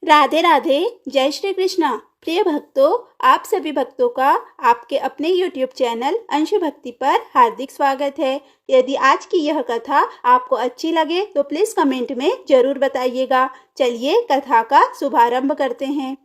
राधे राधे। जय श्री कृष्णा। प्रिय भक्तों, आप सभी भक्तों का आपके अपने YouTube चैनल अंश भक्ति पर हार्दिक स्वागत है। यदि आज की यह कथा आपको अच्छी लगे तो प्लीज़ कमेंट में ज़रूर बताइएगा। चलिए कथा का शुभारंभ करते हैं।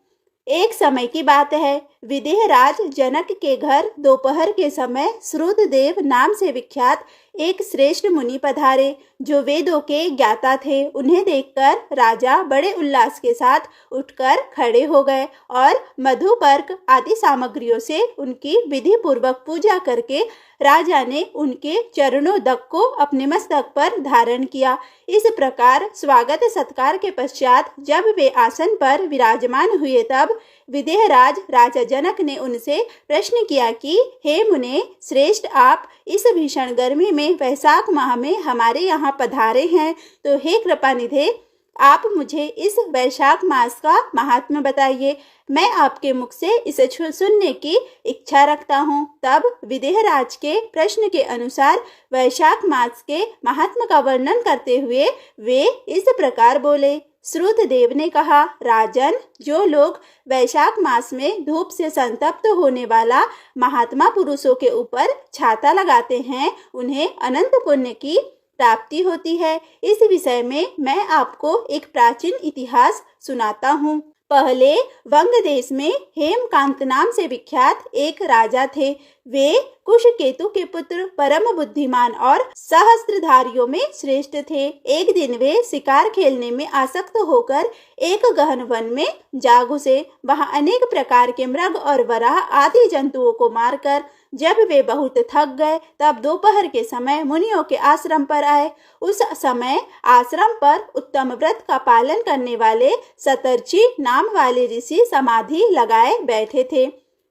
एक समय की बात है, विदेहराज जनक के घर दोपहर के समय श्रुतदेव नाम से विख्यात एक श्रेष्ठ मुनि पधारे, जो वेदों के ज्ञाता थे। उन्हें देखकर राजा बड़े उल्लास के साथ उठकर खड़े हो गए और मधुपर्क आदि सामग्रियों से उनकी विधि पूर्वक पूजा करके राजा ने उनके चरणोदक को अपने मस्तक पर धारण किया। इस प्रकार स्वागत सत्कार के पश्चात जब वे आसन पर विराजमान हुए, तब विदेहराज राजा जनक ने उनसे प्रश्न किया कि हे मुने श्रेष्ठ, आप इस भीषण गर्मी में वैशाख माह में हमारे यहाँ पधारे हैं, तो हे कृपानिधे, आप मुझे इस वैशाख मास का महात्म्य बताइए। मैं आपके मुख से इसे सुनने की इच्छा रखता हूँ। तब विदेहराज के प्रश्न के अनुसार वैशाख मास के महात्म्य का वर्णन करते हुए वे इस प्रकार बोले। श्रुतदेव ने कहा, राजन, जो लोग वैशाख मास में धूप से संतप्त होने वाला महात्मा पुरुषों के ऊपर छाता लगाते हैं, उन्हें अनंत पुण्य की प्राप्ति होती है। इस विषय में मैं आपको एक प्राचीन इतिहास सुनाता हूँ। पहले वंग देश में हेमकांत नाम से विख्यात एक राजा थे। वे कुशकेतु के पुत्र, परम बुद्धिमान और सहस्त्रधारियों में श्रेष्ठ थे। एक दिन वे शिकार खेलने में आसक्त होकर एक गहन वन में जा घुसे। वहां अनेक प्रकार के मृग और वराह आदि जंतुओं को मारकर जब वे बहुत थक गए, तब दोपहर के समय मुनियों के आश्रम पर आए। उस समय आश्रम पर उत्तम व्रत का पालन करने वाले सतर्ची नाम वाले ऋषि समाधि लगाए बैठे थे,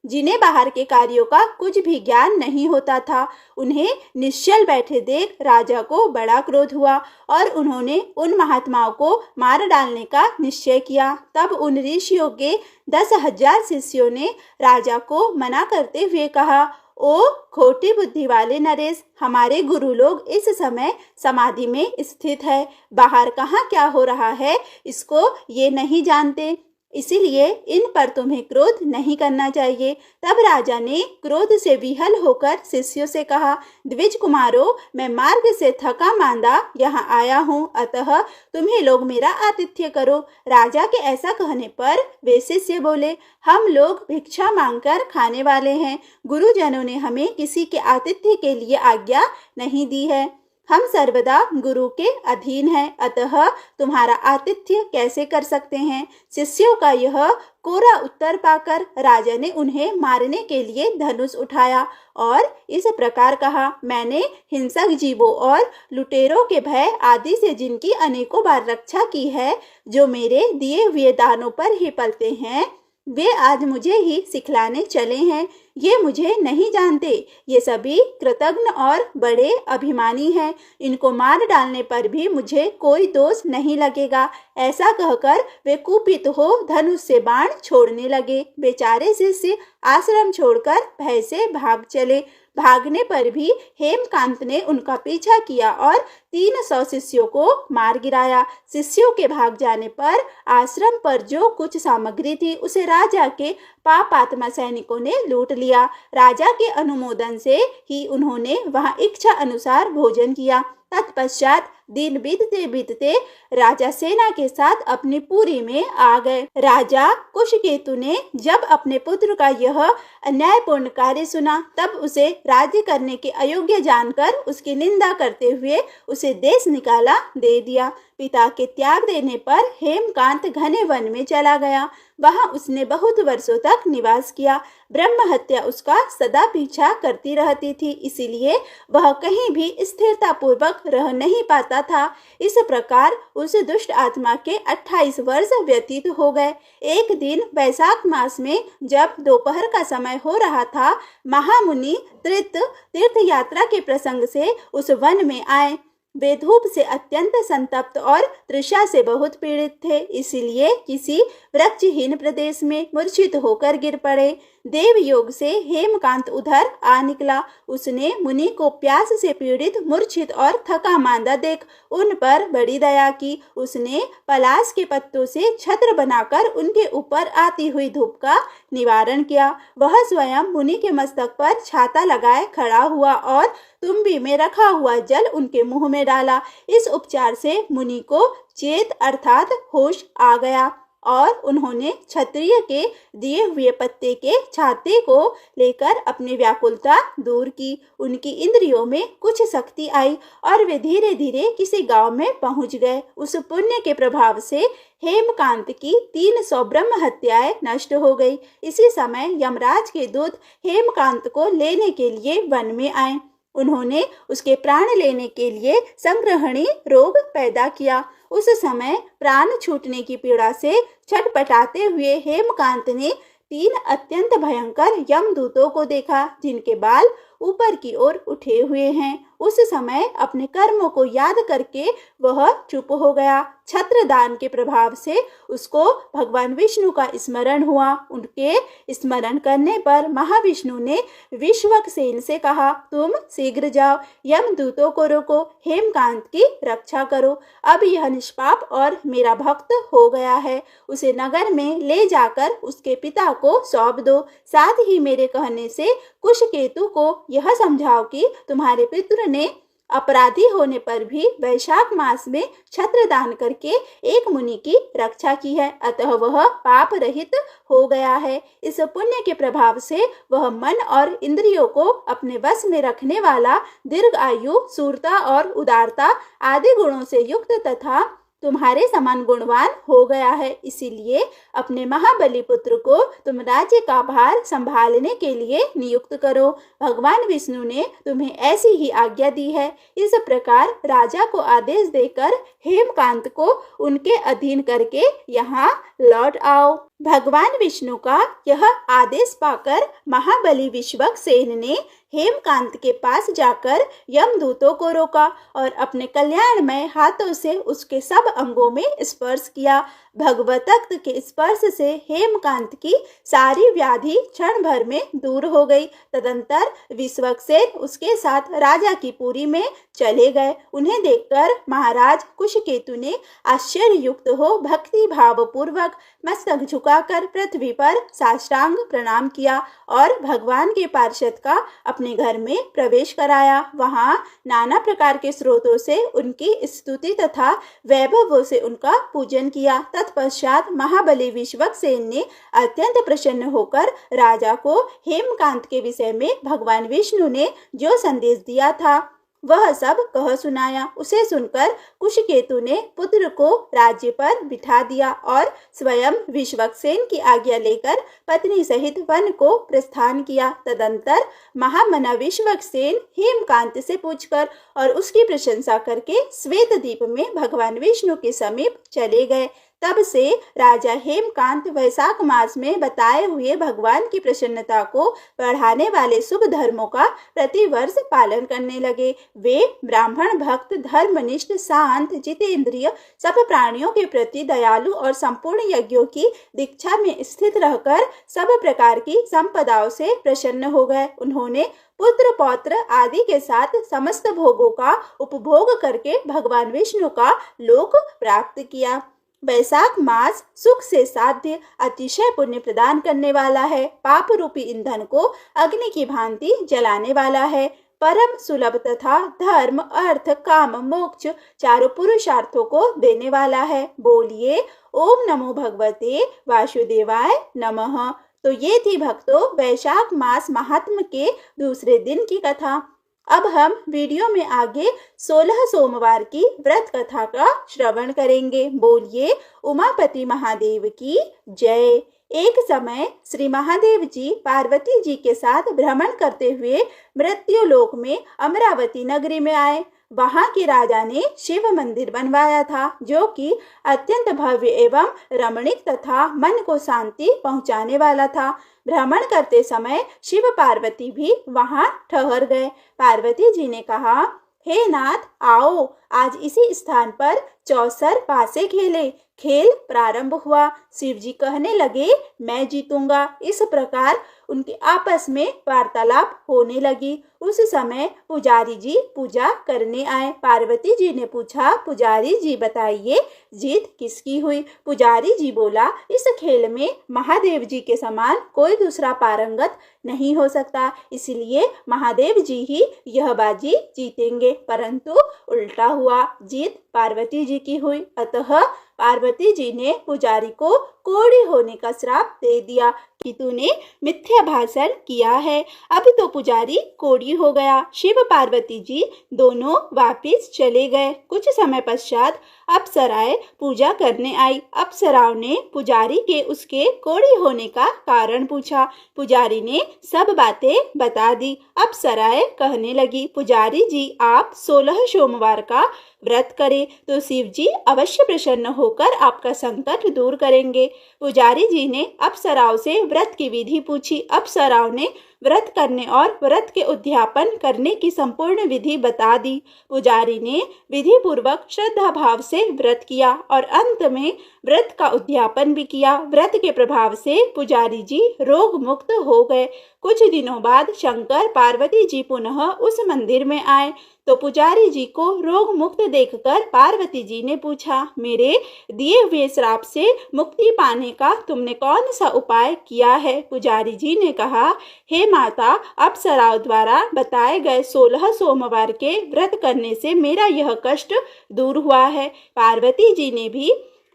जिन्हें बाहर के कार्यों का कुछ भी ज्ञान नहीं होता था। उन्हें निश्चल बैठे देख राजा को बड़ा क्रोध हुआ और उन्होंने उन महात्माओं को मार डालने का निश्चय किया। तब उन ऋषियों के 10,000 शिष्यों ने राजा को मना करते हुए कहा, ओ खोटी बुद्धि वाले नरेश, हमारे गुरु लोग इस समय समाधि में स्थित है। बाहर कहाँ क्या हो रहा है इसको ये नहीं जानते, इसीलिए इन पर तुम्हें क्रोध नहीं करना चाहिए। तब राजा ने क्रोध से विहल होकर शिष्यों से कहा, द्विज कुमारों, मैं मार्ग से थका मांदा यहाँ आया हूँ, अतः तुम्हें लोग मेरा आतिथ्य करो। राजा के ऐसा कहने पर वे शिष्य बोले, हम लोग भिक्षा मांगकर खाने वाले हैं। गुरुजनों ने हमें किसी के आतिथ्य के लिए आज्ञा नहीं दी है। हम सर्वदा गुरु के अधीन हैं, अतः तुम्हारा आतिथ्य कैसे कर सकते हैं। शिष्यों का यह कोरा उत्तर पाकर राजा ने उन्हें मारने के लिए धनुष उठाया और इस प्रकार कहा, मैंने हिंसक जीवों और लुटेरों के भय आदि से जिनकी अनेकों बार रक्षा की है, जो मेरे दिए हुए दानों पर ही पलते हैं, वे आज मुझे ही सिखलाने चले हैं। ये मुझे नहीं जानते, ये सभी कृतज्ञ और बड़े अभिमानी हैं। इनको मार डालने पर भी मुझे कोई दोष नहीं लगेगा। ऐसा कहकर वे कुपित हो धनुष से बाण छोड़ने लगे। बेचारे शिष्य आश्रम छोड़कर भय से भाग चले। भागने पर भी हेमकांत ने उनका पीछा किया और 300 शिष्यों को मार गिराया। शिष्यों के भाग जाने पर आश्रम पर जो कुछ सामग्री थी, उसे राजा के पापात्मा सैनिकों ने लूट लिया। राजा के अनुमोदन से ही उन्होंने वहां इच्छा अनुसार भोजन किया। तत्पश्चात दिन बीतते बीतते राजा सेना के साथ अपनी पुरी में आ गए। राजा कुशकेतु ने जब अपने पुत्र का यह अन्यायपूर्ण कार्य सुना, तब उसे राज्य करने के अयोग्य जानकर उसकी निंदा करते हुए उसे देश निकाला दे दिया। पिता के त्याग देने पर हेमकांत घने वन में चला गया। वहां उसने बहुत वर्षों तक निवास किया। ब्रह्म हत्या उसका सदा पीछा करती रहती थी, इसीलिए वह कहीं भी स्थिरता पूर्वक रह नहीं पाता था। इस प्रकार उस दुष्ट आत्मा के 28 वर्ष व्यतीत हो गए। एक दिन वैशाख मास में जब दोपहर का समय हो रहा था, महामुनि तीर्थ यात्रा के प्रसंग से उस वन में आए। वे धूप से अत्यंत संतप्त और तृषा से बहुत पीड़ित थे, इसलिए किसी वृक्षहीन प्रदेश में मूर्छित होकर गिर पड़े। देव योग से हेमकांत उधर आ निकला। उसने मुनि को प्यास से पीड़ित, मूर्छित और थका मांदा देख उन पर बड़ी दया की। उसने पलाश के पत्तों से छत्र बनाकर उनके ऊपर आती हुई धूप का निवारण किया। वह स्वयं मुनि के मस्तक पर छाता लगाए खड़ा हुआ और तुम्बी में रखा हुआ जल उनके मुंह में डाला। इस उपचार से मुनि को चेत अर्थात होश आ गया और उन्होंने क्षत्रिय के दिए हुए पत्ते के छाते को लेकर अपनी व्याकुलता दूर की। उनकी इंद्रियों में कुछ शक्ति आई और वे धीरे धीरे किसी गांव में पहुंच गए। उस पुण्य के प्रभाव से हेमकांत की 300 ब्रह्म हत्याएं नष्ट हो गई। इसी समय यमराज के दूत हेमकांत को लेने के लिए वन में आए। उन्होंने उसके प्राण लेने के लिए संग्रहणी रोग पैदा किया। उस समय प्राण छूटने की पीड़ा से छटपटाते हुए हेमकांत ने 3 अत्यंत भयंकर यमदूतों को देखा, जिनके बाल ऊपर की ओर उठे हुए हैं। उस समय अपने कर्मों को याद करके वह चुप हो गया। छत्रदान के प्रभाव से उसको भगवान विष्णु का स्मरण हुआ। उनके स्मरण करने पर महाविष्णु ने विश्वक्सेन से कहा, तुम शीघ्र जाओ, यमदूतों को रोको, हेमकांत की रक्षा करो। अब यह निष्पाप और मेरा भक्त हो गया है। उसे नगर में ले जाकर उसके पिता को सौंप दो। साथ ही मेरे कहने से कुशकेतु को यह समझाओ कि तुम्हारे पितृ ने अपराधी होने पर भी वैशाख मास में छत्रदान करके एक मुनि की रक्षा की है, अतः वह पाप रहित हो गया है। इस पुण्य के प्रभाव से वह मन और इंद्रियों को अपने वश में रखने वाला, दीर्घ आयु, शूरता और उदारता आदि गुणों से युक्त तथा तुम्हारे समान गुणवान हो गया है। इसीलिए अपने महाबली पुत्र को तुम राज्य का भार संभालने के लिए नियुक्त करो। भगवान विष्णु ने तुम्हें ऐसी ही आज्ञा दी है। इस प्रकार राजा को आदेश देकर हेमकांत को उनके अधीन करके यहाँ लौट आओ। भगवान विष्णु का यह आदेश पाकर महाबली विश्वक्सेन ने हेमकांत के पास जाकर यमदूतों को रोका और अपने कल्याणमय हाथों से उसके सब अंगों में स्पर्श किया। भगवतक्त के स्पर्श से हेमकांत की सारी व्याधि क्षण भर में दूर हो गई। तदंतर विश्वक्सेन उसके साथ राजा की पुरी में चले गए। उन्हें देखकर महाराज कुशकेतु ने आश्चर्ययुक्त हो भक्ति भाव पूर्वक मस्तक झुकाकर पृथ्वी पर साष्टांग प्रणाम किया और भगवान के पार्षद का अपने घर में प्रवेश कराया। वहां नाना प्रकार के स्रोतों से उनकी स्तुति तथा वैभवों से उनका पूजन किया। तत्पश्चात महाबली विश्वक्सेन ने अत्यंत प्रसन्न होकर राजा को हेमकांत के विषय में भगवान विष्णु ने जो संदेश दिया था वह सब कह सुनाया। उसे सुनकर कुशकेतु ने पुत्र को राज्य पर बिठा दिया और स्वयं विश्वक्सेन की आज्ञा लेकर पत्नी सहित वन को प्रस्थान किया। तदंतर महामना विश्वक्सेन हेमकांत से पूछकर और उसकी प्रशंसा करके श्वेत द्वीप में भगवान विष्णु के समीप चले गए। तब से राजा हेमकांत वैशाख मास में बताए हुए भगवान की प्रसन्नता को बढ़ाने वाले शुभ धर्मों का प्रतिवर्ष पालन करने लगे। वे ब्राह्मण भक्त, धर्मनिष्ठ, शांत, जितेंद्रिय, सब प्राणियों के प्रति दयालु और संपूर्ण यज्ञों की दीक्षा में स्थित रहकर सब प्रकार की संपदाओं से प्रसन्न हो गए। उन्होंने पुत्र पौत्र आदि के साथ समस्त भोगों का उपभोग करके भगवान विष्णु का लोक प्राप्त किया। वैशाख मास सुख से साध्य, अतिशय पुण्य प्रदान करने वाला है। पाप रूपी ईंधन को अग्नि की भांति जलाने वाला है। परम सुलभ तथा धर्म, अर्थ, काम, मोक्ष चारों पुरुषार्थों को देने वाला है। बोलिए ओम नमो भगवते वासुदेवाय नमः। तो ये थी भक्तों वैशाख मास महात्म के दूसरे दिन की कथा। अब हम वीडियो में आगे 16 सोमवार की व्रत कथा का श्रवण करेंगे। बोलिए उमापति महादेव की जय। एक समय श्री महादेव जी पार्वती जी के साथ भ्रमण करते हुए मृत्युलोक में अमरावती नगरी में आए। वहां के राजा ने शिव मंदिर बनवाया था, जो कि अत्यंत भव्य एवं रमणीक तथा मन को शांति पहुंचाने वाला था। भ्रमण करते समय शिव पार्वती भी वहां ठहर गए। पार्वती जी ने कहा, हे नाथ, आओ आज इसी स्थान पर चौसर पासे खेले। खेल प्रारंभ हुआ। शिव जी कहने लगे, मैं जीतूंगा। इस प्रकार उनके आपस में वार्तालाप होने लगी। उस समय पुजारी जी पूजा करने आए। पार्वती जी ने पूछा, पुजारी जी बताइए जीत किसकी हुई? पुजारी जी बोला, इस खेल में महादेव जी के समान कोई दूसरा पारंगत नहीं हो सकता, इसलिए महादेव जी ही यह बाजी जीतेंगे। परंतु उल्टा हुआ, जीत पार्वती जी की हुई। अतः पार्वती जी ने पुजारी को कोढ़ी होने का श्राप दे दिया कि तूने मिथ्या भाषण किया है। अब तो पुजारी कोढ़ी हो गया। शिव पार्वती जी दोनों वापिस चले गए। कुछ समय पश्चात अप्सराएं पूजा करने आई। अप्सराओं ने पुजारी के उसके कोढ़ी होने का कारण पूछा। पुजारी ने सब बातें बता दी। अप्सराएं कहने लगी, पुजारी जी आप 16 सोमवार का व्रत करें तो शिव जी अवश्य प्रसन्न होकर आपका संकट दूर करेंगे। पुजारी जी ने अप्सराओं से व्रत की विधि पूछी। अप्सराओं ने व्रत करने और व्रत के उद्यापन करने की संपूर्ण विधि बता दी। पुजारी ने विधि पूर्वक श्रद्धा भाव से व्रत किया और अंत में व्रत का उद्यापन भी किया। व्रत के प्रभाव से पुजारी जी रोग मुक्त हो गए। कुछ दिनों बाद शंकर पार्वती जी पुनः उस मंदिर में आए तो पुजारी जी को रोग मुक्त देखकर पार्वती जी ने पूछा, मेरे दिए हुए श्राप से मुक्ति पाने का तुमने कौन सा उपाय किया है? पुजारी जी ने कहा, हे माता, अप्सराओं द्वारा बताए गए 16 सोमवार के व्रत करने से मेरा यह कष्ट दूर हुआ है। पार्वती जी ने भी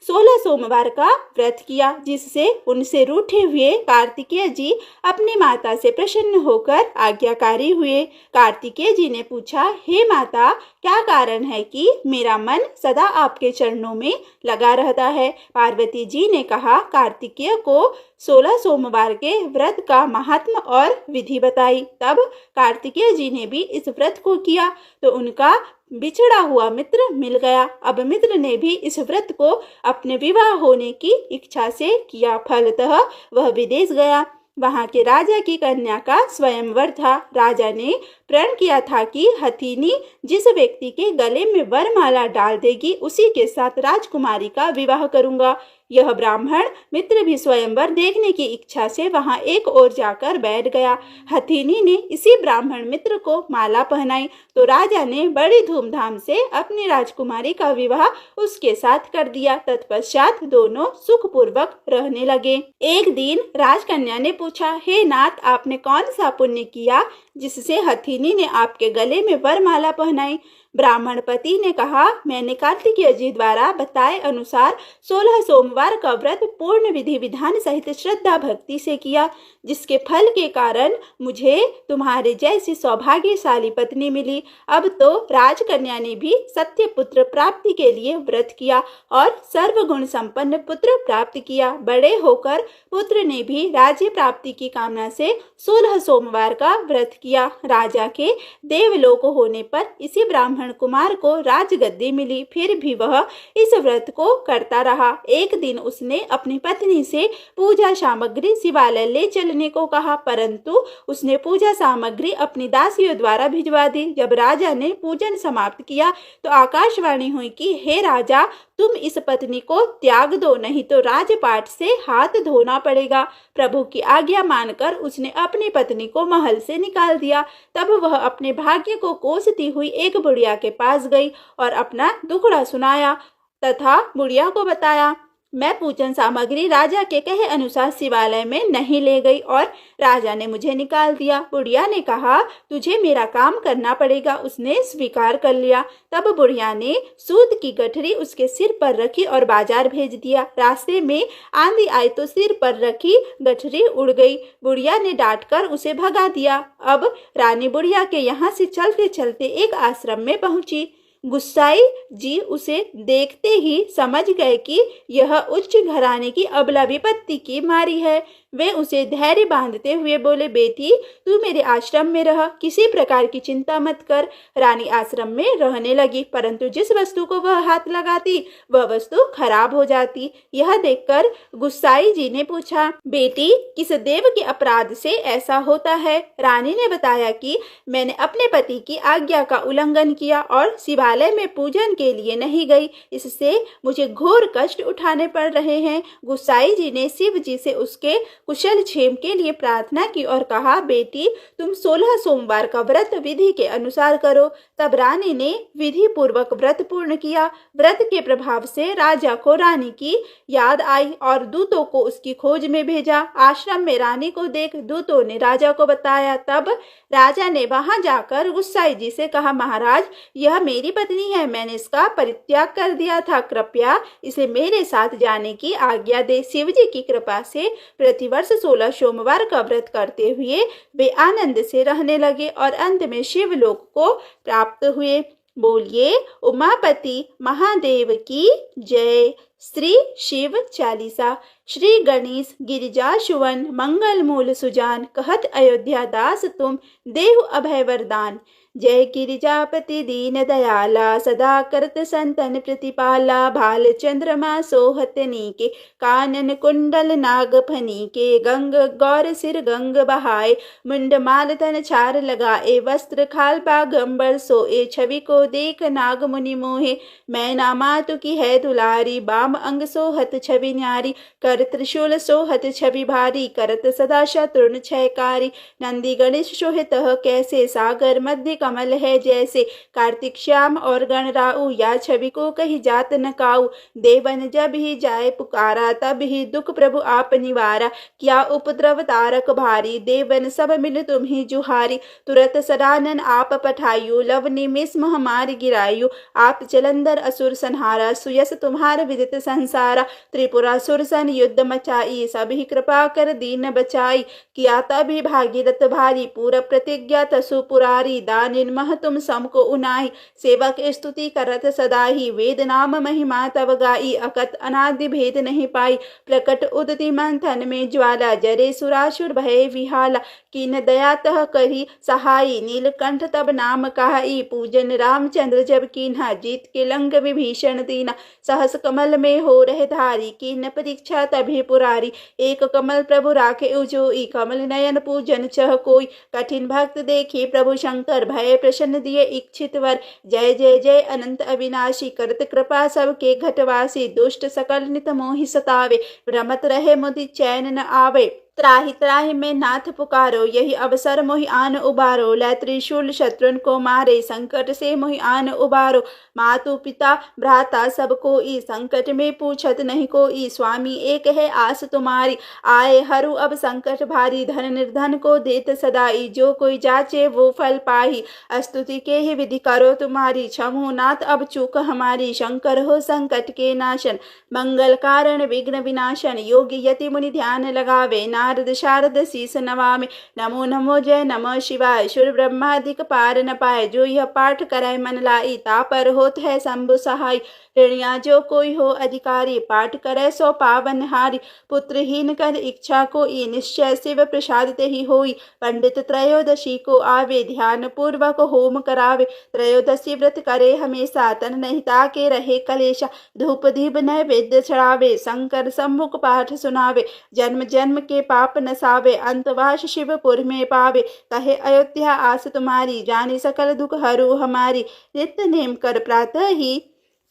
16 सोमवार का व्रत किया, जिससे उनसे रूठे हुए कार्तिकेय जी अपनी माता से प्रसन्न होकर आज्ञाकारी हुए। कार्तिकेय जी ने पूछा, हे माता, क्या कारण है कि मेरा मन सदा आपके चरणों में लगा रहता है? पार्वती जी ने कहा, कार्तिकेय को 16 सोमवार के व्रत का महात्म और विधि बताई। तब कार्तिकेय जी ने भी इस व्रत को किया तो उनका बिछड़ा हुआ मित्र मिल गया। अब मित्र ने भी इस व्रत को अपने विवाह होने की इच्छा से किया। फलतः वह विदेश गया। वहां के राजा की कन्या का स्वयंवर था। राजा ने प्रण किया था कि हथिनी जिस व्यक्ति के गले में वरमाला डाल देगी उसी के साथ राजकुमारी का विवाह करूंगा। यह ब्राह्मण मित्र भी स्वयंवर देखने की इच्छा से वहां एक ओर जाकर बैठ गया। हथिनी ने इसी ब्राह्मण मित्र को माला पहनाई तो राजा ने बड़ी धूमधाम से अपनी राजकुमारी का विवाह उसके साथ कर दिया। तत्पश्चात दोनों सुखपूर्वक रहने लगे। एक दिन राजकन्या ने पूछा, हे नाथ, आपने कौन सा पुण्य किया जिससे हथिनी ने आपके गले में वरमाला पहनाई? ब्राह्मण पति ने कहा, मैंने कार्तिकेय जी द्वारा बताए अनुसार 16 सोमवार का व्रत पूर्ण विधि विधान सहित श्रद्धा भक्ति से किया, जिसके फल के कारण मुझे तुम्हारे जैसी सौभाग्यशाली पत्नी मिली। अब तो राजकन्या ने भी सत्य पुत्र प्राप्ति के लिए व्रत किया और सर्वगुण संपन्न पुत्र प्राप्त किया। बड़े होकर पुत्र ने भी राज्य प्राप्ति की कामना से 16 सोमवार का व्रत किया। राजा के देवलोक होने पर इसी ब्राह्मण कुमार को राजगद्दी मिली। फिर भी वह इस व्रत को करता रहा। एक दिन उसने अपनी पत्नी से पूजा सामग्री शिवालय ले चलने को कहा, परंतु उसने पूजा सामग्री अपनी दासियों द्वारा भिजवा दी। जब राजा ने पूजन समाप्त किया तो आकाशवाणी हुई कि हे राजा, तुम इस पत्नी को त्याग दो, नहीं तो राजपाट से हाथ धोना पड़ेगा। प्रभु की आज्ञा मानकर उसने अपनी पत्नी को महल से निकाल दिया। तब वह अपने भाग्य को कोसती हुई एक बुढ़िया के पास गई और अपना दुखड़ा सुनाया तथा बुढ़िया को बताया, मैं पूजन सामग्री राजा के कहे अनुसार शिवालय में नहीं ले गई और राजा ने मुझे निकाल दिया। बुढ़िया ने कहा, तुझे मेरा काम करना पड़ेगा। उसने स्वीकार कर लिया। तब बुढ़िया ने सूत की गठरी उसके सिर पर रखी और बाजार भेज दिया। रास्ते में आंधी आई तो सिर पर रखी गठरी उड़ गई। बुढ़िया ने डांटकर उसे भगा दिया। अब रानी बुढ़िया के यहाँ से चलते चलते एक आश्रम में पहुंची। गुस्साई जी उसे देखते ही समझ गए कि यह उच्च घराने की अबला विपत्ति की मारी है। वे उसे धैर्य बांधते हुए बोले, बेटी, तू मेरे आश्रम में रह, किसी प्रकार की चिंता मत कर। रानी आश्रम में रहने लगी, परंतु जिस वस्तु को वह हाथ लगाती वह वस्तु खराब हो जाती। यह देखकर गुस्साई जी ने पूछा, बेटी, किस देव के अपराध से ऐसा होता है? रानी ने बताया कि मैंने अपने पति की आज्ञा का उल्लंघन किया और शिवालय में पूजन के लिए नहीं गई, इससे मुझे घोर कष्ट उठाने पड़ रहे हैं। गुस्साई जी ने शिव जी से उसके कुशल क्षेम के लिए प्रार्थना की और कहा, बेटी तुम 16 सोमवार का व्रत विधि के अनुसार करो। तब रानी ने विधि पूर्वक व्रत पूर्ण किया। व्रत के प्रभाव से राजा को रानी की याद आई और दूतों को उसकी खोज में भेजा। आश्रम में रानी को देख दूतों ने राजा को बताया। तब राजा ने वहां जाकर गुस्साई जी से कहा, महाराज यह मेरी पत्नी है, मैंने इसका परित्याग कर दिया था, कृपया इसे मेरे साथ जाने की आज्ञा दे। शिव जी की कृपा से प्रतिवर्ष 16 सोमवार का व्रत करते हुए वे आनंद से रहने लगे और अंत में शिवलोक को प्राप्त हुए। बोलिए उमापति महादेव की जय। श्री शिव चालीसा। श्री गणेश गिरिजा सुवन मंगल मूल सुजान, कहत अयोध्या दास तुम देहु अभय वरदान। जय गिरिजापति दीन दयाला, सदा करत संतन प्रतिपाला। भाल चंद्रमा सोहत नीके, कानन कुंडल नाग फनीके। गंग गौर सिर गंग बहाए, मुंड माल तन छार लगाए। वस्त्र खाल बागंबर सोए, छवि को देख नाग मुनि मोहे। मैना मातु की है दुलारी, बाम अंग सोहत छवि न्यारी। कर त्रिशूल सोहत छवि भारी, करत सदा शत्रुन क्षयकारी। नंदी गणेश सोहित कैसे, सागर मध्य कमल है जैसे। कार्तिक श्याम और गणराऊ, या छवि को कही जात न काऊ। देवन जब ही जाए पुकारा, तब ही दुख प्रभु आप निवारा। क्या उपद्रव तारक भारी, देवन सब मिल तुम ही जुहारी। तुरत सदानन आप पठायु, लव निमिष महामारी गिरायु। आप जलंधर असुर संहारा, सुयस तुम्हार विदित संसारा। त्रिपुरासुर सन युद्ध मचाई, सभी कृपा कर दीन बचाई। किया तभी भागीरथ भारी, पूरा प्रतिज्ञा तसु पुरारी। दानिन मह तुम समको उनाही, सेवक स्तुति करत सदाही। वेद नाम महिमा तब गाई, अकत अनादि भेद नहीं पाई। प्रकट उदति मंथन में ज्वाला, जरे सुरासुर भय विहाला। कीन दया तह करी सहाई, नीलकंठ तब नाम कहाई। पूजन रामचंद्र जब कीन्हा, जीत के लंग विभीषण दीना। सहस कमल में हो रहे धारी, कीन परीक्षा तभी पुरारी। एक कमल प्रभु राखे उजोई, कमल नयन पूजन चह कोई। कठिन भक्त देखी प्रभु शंकर, भय प्रसन्न दिए इच्छित वर। जय जय जय अनंत अविनाशी, करत कृपा सबके घटवासी। दुष्ट सकल नित मोहि सतावे, भ्रमत रहे मुदि चैन न आवे। त्राहि त्राहि में नाथ पुकारो, यही अवसर मोहि आन उबारो। लै त्रिशूल शत्रुन को मारे, संकट से मोहि आन उबारो। मातु पिता भ्राता सब कोई, संकट में पूछत नहीं कोई। स्वामी एक है आस तुम्हारी, आए हरू अब संकट भारी। धन निर्धन को देत सदाई, जो कोई जाचे वो फल पाही। स्तुति के ही विधि करो तुम्हारी, क्षमो नाथ अब चूक हमारी। शंकर हो संकट के नाशन, मंगल कारण विघ्न विनाशन। योगी यति मुनि ध्यान लगावे, नारद शारद शीस नवामि। नमो नमो जय नमः शिवाय, सुर ब्रह्मादिक पार न पाए। जो यह पाठ कराए मन लाई, तापर होत है शंभु सहाय। ऋणिया जो कोई हो अधिकारी, पाठ करे सो पावन हारी। पुत्रहीन कर इच्छा को ई, निश्चय शिव प्रसाद ते ही होई। पंडित त्रयोदशी को आवे, ध्यान पूर्वक होम करावे। त्रयोदशी व्रत करे हमेशा, तन नहीं ताके रहे कलेशा। धूप दीप नैवेद्य चढ़ावे, शंकर सम्मुख पाठ सुनावे। जन्म जन्म के पाप नसावे, अंतवास शिवपुर में पावे। कहे अयोध्या आस तुम्हारी, जानी सकल दुख हरू हमारी। नित्य नेम कर प्रातः ही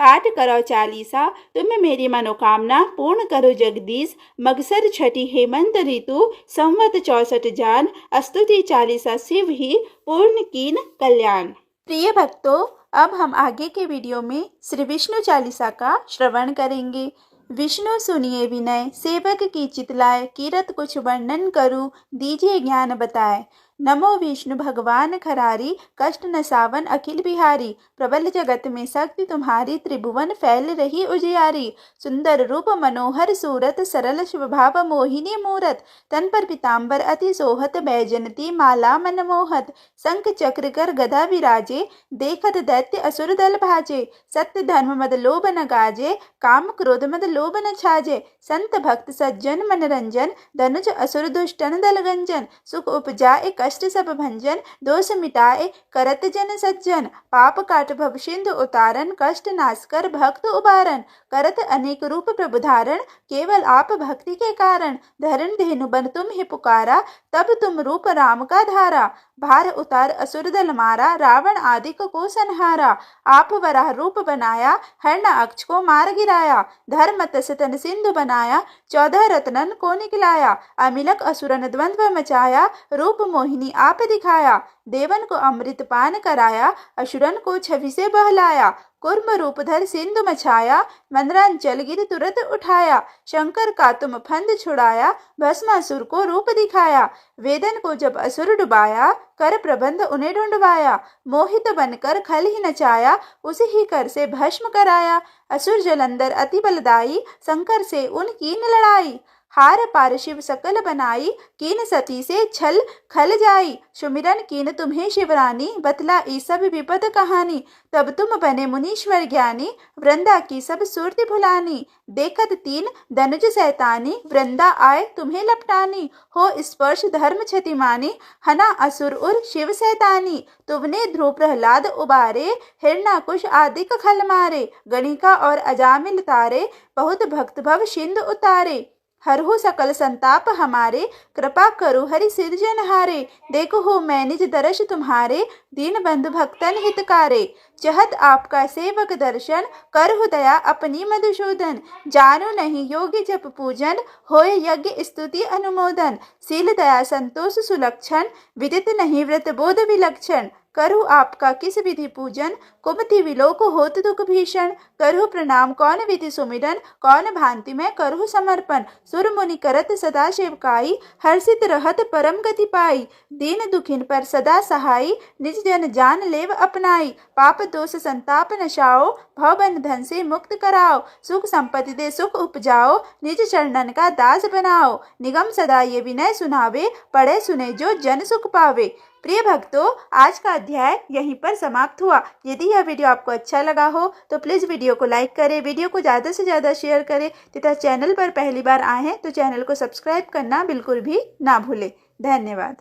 पाठ करो चालीसा, तुम मेरी मनोकामना पूर्ण करो जगदीश। मगसर छठी हेमंत ऋतु, संवत 64 जान। स्तुति चालीसा शिव ही पूर्ण कीन कल्याण। प्रिय भक्तों, अब हम आगे के वीडियो में श्री विष्णु चालीसा का श्रवण करेंगे। विष्णु सुनिए विनय, सेवक की चितलाए। कीरत कुछ वर्णन करूं, दीजिए ज्ञान बताए। नमो विष्णु भगवान खरारी, कष्ट नसावन अखिल बिहारी। प्रबल जगत में शक्ति तुम्हारी, त्रिभुवन फैल रही उजियारी। सुंदर रूप मनोहर सूरत, सरल स्वभाव मोहिनी मूरत। तन पर पीताम्बर अति सोहत, बैजंती माला मनमोहत। शंख चक्र कर गदा विराजे, देखत दैत्य असुर दल भाजे। सत्य धर्म मद लोभ न गाजे, काम क्रोध मद लोभ न छाजे। संत भक्त सज्जन मनरंजन, धनुज असुर दुष्टन दल गंजन। सुख उपजाए कष्ट सब भंजन, दोष मिटाए करत जन सज्जन। पाप काट भव सिंधु उतारन, कष्ट नाश कर भक्त उबारन। करत अनेक रूप प्रभु धारण, केवल आप भक्ति के कारण। धरण धेनु बन तुम ही पुकारा, तब तुम रूप राम का धारा। भार उतार असुर दल मारा, रावण आदिक को संहारा। आप वराह रूप बनाया, हिरण्यकश्यप को मार गिराया। धर्म तस्य तन सिंधु बनाया, 14 रत्नन को निकलाया। अमिलक असुरन द्वंद्व मचाया, रूप मोहिनी आप दिखाया। देवन को अमृत पान कराया, असुरन को छवि से बहलाया। कुर्म रूप धर सिंधु मछाया, मंदरांचल गिर तुरत उठाया। शंकर का तुम फंद छुड़ाया, भस्मासुर को रूप दिखाया। वेदन को जब असुर डुबाया, कर प्रबंध उन्हें ढूंढवाया। मोहित बनकर खल ही नचाया, उसी ही कर से भस्म कराया। असुर जलंधर अति बलदाई, शंकर से उनकी न लड़ाई। हार पार शिव सकल बनाई, कीन सती से छल खल जाई। सुमिरन कीन तुम्हें शिवरानी, बतलाई सब विपद कहानी। तब तुम बने मुनीश्वर ज्ञानी, वृंदा की सब सुरति भुलानी। देखत तीन धनुज सैतानी, वृंदा आए तुम्हें लपटानी। हो स्पर्श धर्म क्षतिमानी, हना असुर उर शिव सैतानी। तुमने ध्रुव प्रहलाद उबारे, हिरण्यकुश आदिक खल मारे। गणिका और अजामिल तारे, बहुत भक्त भव सिंधु उतारे। हरहु सकल संताप हमारे, कृपा करो हरि सिरजनहारे। देखो हो मैं निज दर्श तुम्हारे, दीन बंधु भक्तन हितकारे। चहत आपका सेवक दर्शन, करहु दया अपनी मधुसूदन। जानो नहीं योग्य जप पूजन, होय यज्ञ स्तुति अनुमोदन। शील दया संतोष सुलक्षण, विदित नहीं व्रत बोध विलक्षण। करहु आपका किस विधि पूजन, कुमति विलोक होत दुख भीषण। करहु प्रणाम कौन विधि सुमिरन, कौन भांति में करहु समर्पण। सुर मुनि करत सदा सेवकाई, हर्षित रहत परम गति पाई। दीन दुखिन पर सदा सहाई, निज जन जान लेव अपनाई। पाप दोष संताप नशाओ, भव बंधन से मुक्त कराओ। सुख संपत्ति दे सुख उपजाओ, निज चरणन का दास बनाओ। निगम सदा ये विनय सुनावे, पढ़े सुने जो जन सुख पावे। प्रिय भक्तों, आज का अध्याय यहीं पर समाप्त हुआ। यदि यह वीडियो आपको अच्छा लगा हो तो प्लीज़ वीडियो को लाइक करें, वीडियो को ज़्यादा से ज़्यादा शेयर करें तथा चैनल पर पहली बार आए हैं तो चैनल को सब्सक्राइब करना बिल्कुल भी ना भूलें। धन्यवाद।